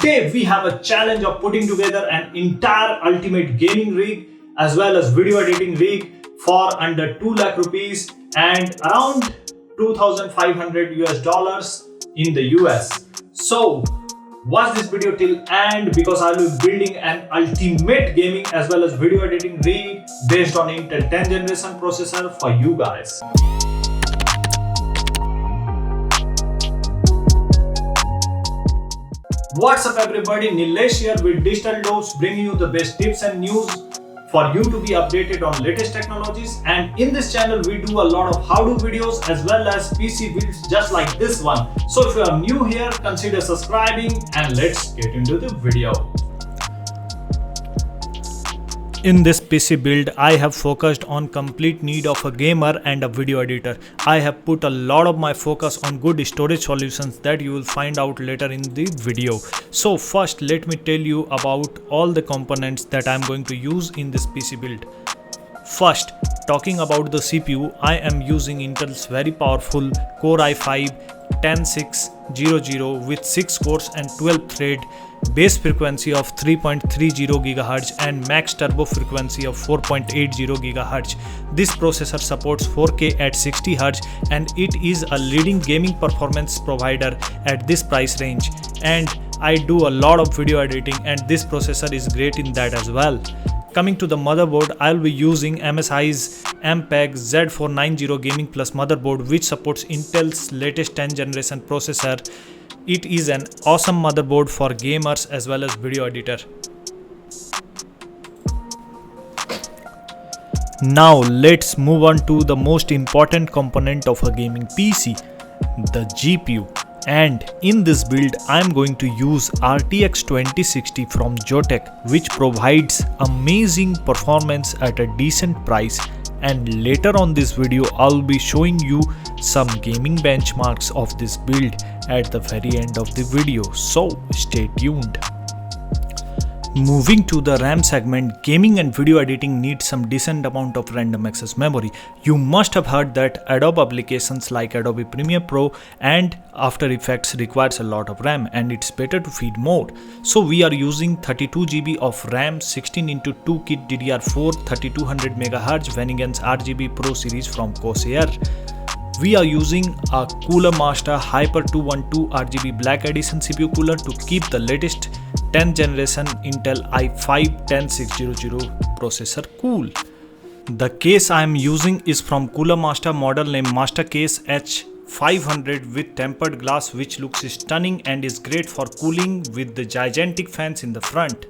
Today we have a challenge of putting together an entire ultimate gaming rig as well as video editing rig for under 2 lakh rupees and around 2,500 US dollars in the US. So watch this video till end because I will be building an ultimate gaming as well as video editing rig based on Intel 10th generation processor for you guys. What's up everybody, Nilesh here with Digital Dose, bringing you the best tips and news for you to be updated on latest technologies. And in this channel we do a lot of how-to videos as well as PC builds just like this one. So if you are new here, consider subscribing and let's get into the video. In this PC build, I have focused on complete need of a gamer and a video editor. I have put a lot of my focus on good storage solutions that you will find out later in the video. So first, let me tell you about all the components that I am going to use in this PC build. First, talking about the CPU, I am using Intel's very powerful Core i5-10600 with 6 cores and 12 thread, base frequency of 3.30 GHz and max turbo frequency of 4.80 GHz. This processor supports 4K at 60 Hz and it is a leading gaming performance provider at this price range. And I do a lot of video editing and this processor is great in that as well. Coming to the motherboard, I'll be using MSI's MPEG Z490 Gaming Plus motherboard, which supports Intel's latest 10th generation processor. It is an awesome motherboard for gamers as well as video editor. Now let's move on to the most important component of a gaming PC, the GPU. And in this build, I am going to use RTX 2060 from Zotac, which provides amazing performance at a decent price. And later on this video, I'll be showing you some gaming benchmarks of this build at the very end of the video. So stay tuned. Moving to the RAM segment, gaming and video editing need some decent amount of random access memory. You must have heard that Adobe applications like Adobe Premiere Pro and After Effects requires a lot of RAM and it's better to feed more. So we are using 32 GB of RAM 16x2 kit DDR4 3200 MHz Vengeance RGB Pro series from CORSAIR. We are using a Cooler Master Hyper 212 RGB Black Edition CPU cooler to keep the latest 10th generation Intel i5-10600 processor cool. The case I am using is from Cooler Master, model name MASTERCASE H500 with tempered glass, which looks stunning and is great for cooling with the gigantic fans in the front.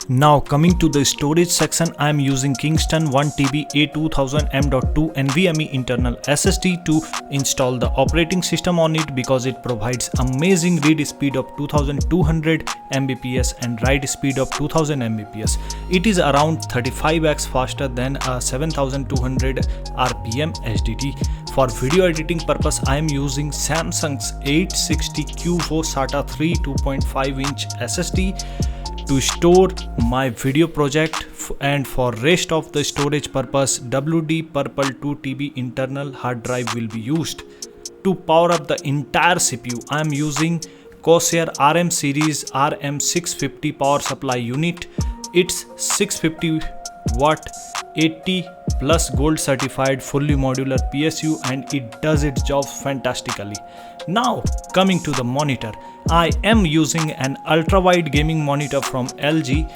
Now coming to the storage section, I am using Kingston 1TB A2000 M.2 Nvme internal SSD to install the operating system on it because it provides amazing read speed of 2200 Mbps and write speed of 2000 Mbps. It is around 35x faster than a 7200 RPM HDD. For video editing purpose, I am using Samsung's 860 QVO SATA 3 2.5-inch SSD to store my video project, and for rest of the storage purpose, WD Purple 2TB internal hard drive will be used. To power up the entire CPU, I am using CORSAIR RM series RM650 power supply unit. It's 650 watt 80 plus gold certified fully modular PSU and it does its job fantastically. Now coming to the monitor, I am using an ultra-wide gaming monitor from LG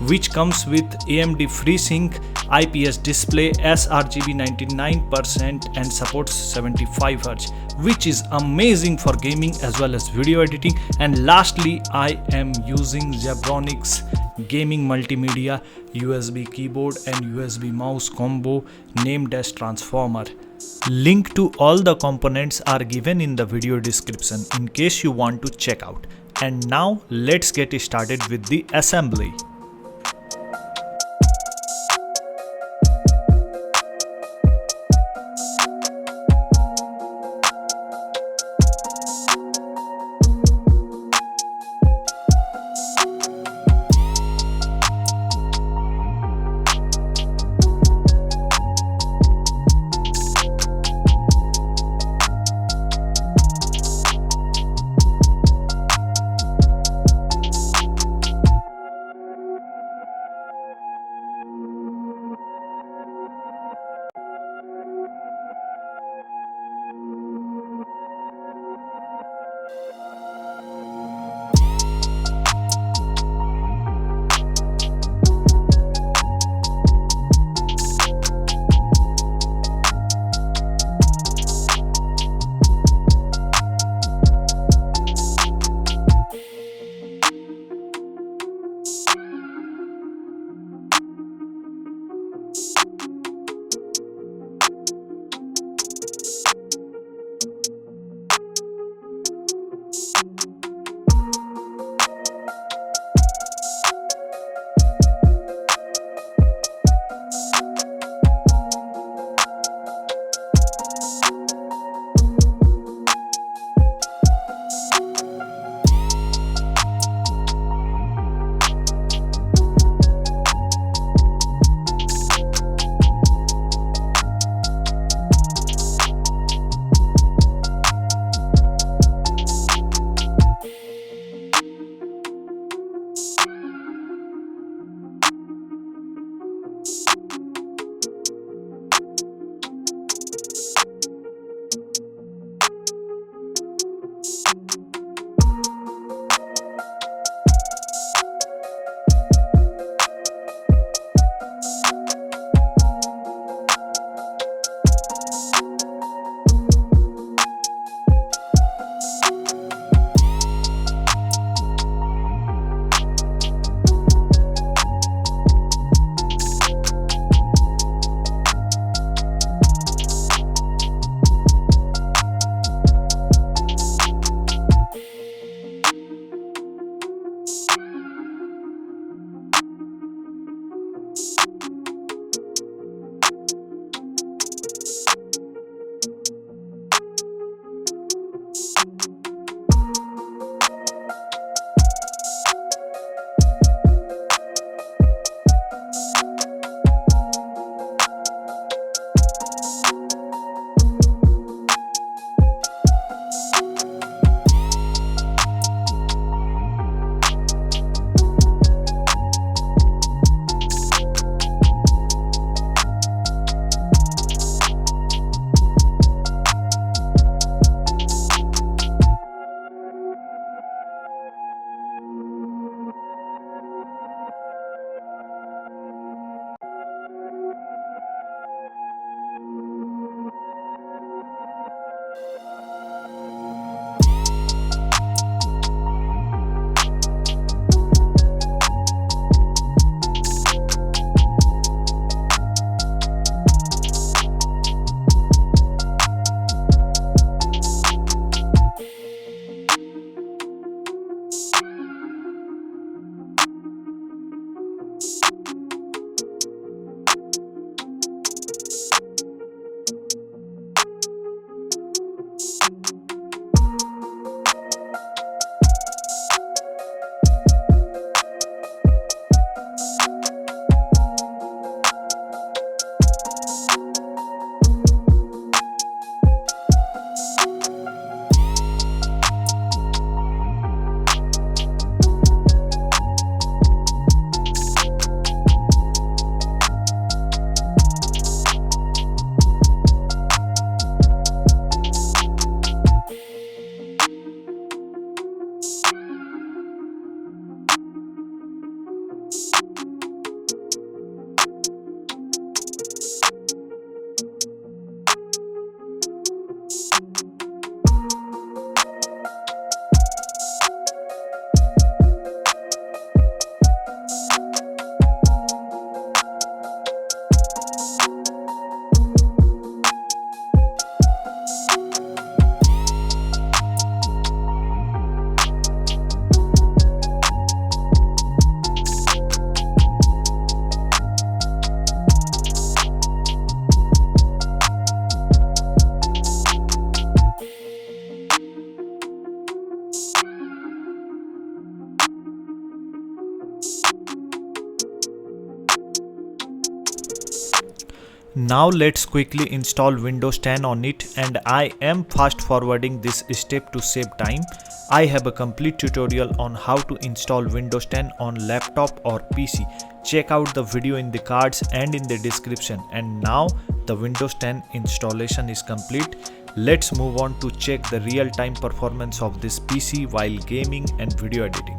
which comes with AMD FreeSync IPS display sRGB 99% and supports 75 Hz, which is amazing for gaming as well as video editing. And lastly, I am using ZEBRONICS gaming multimedia USB keyboard and USB mouse combo named as Transformer. Link to all the components are given in the video description in case you want to check out. And now let's get started with the assembly. Now let's quickly install Windows 10 on it, and I am fast forwarding this step to save time. I have a complete tutorial on how to install Windows 10 on laptop or PC. Check out the video in the cards and in the description. And now the Windows 10 installation is complete. Let's move on to check the real-time performance of this PC while gaming and video editing.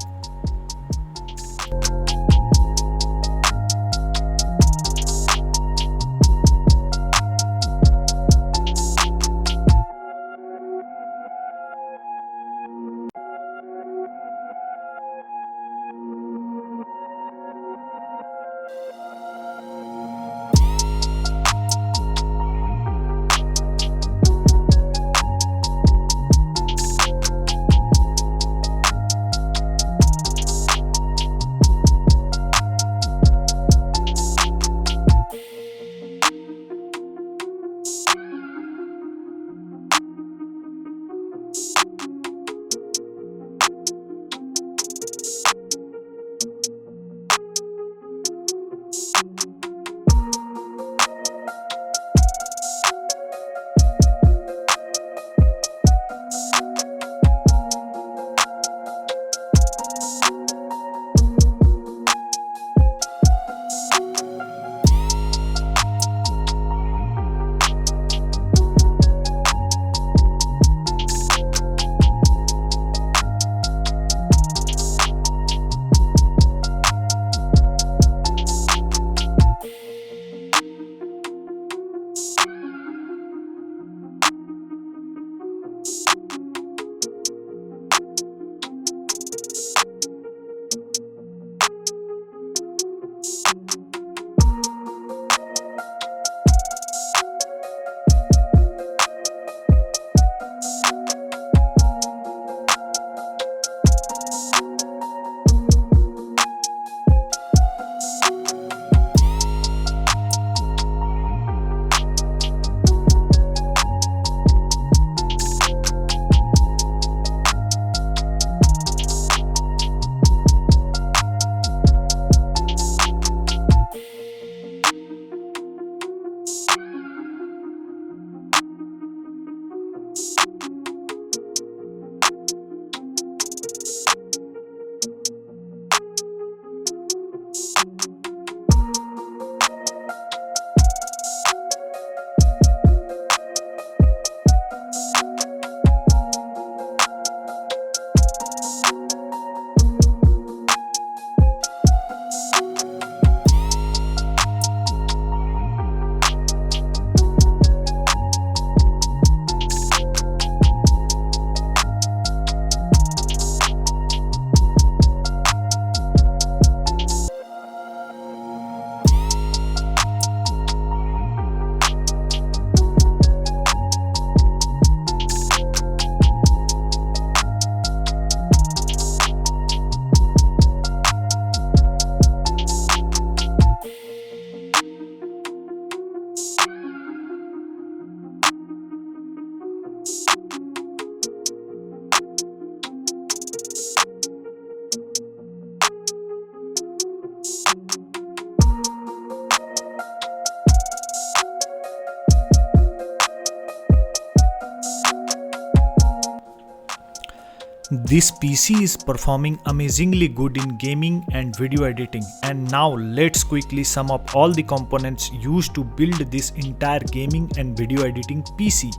This PC is performing amazingly good in gaming and video editing. And now let's quickly sum up all the components used to build this entire gaming and video editing PC.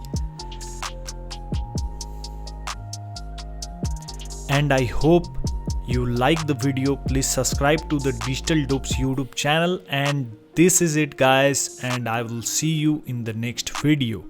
And I hope you like the video. Please subscribe to the Digital Dopes YouTube channel. And this is it guys, and I will see you in the next video.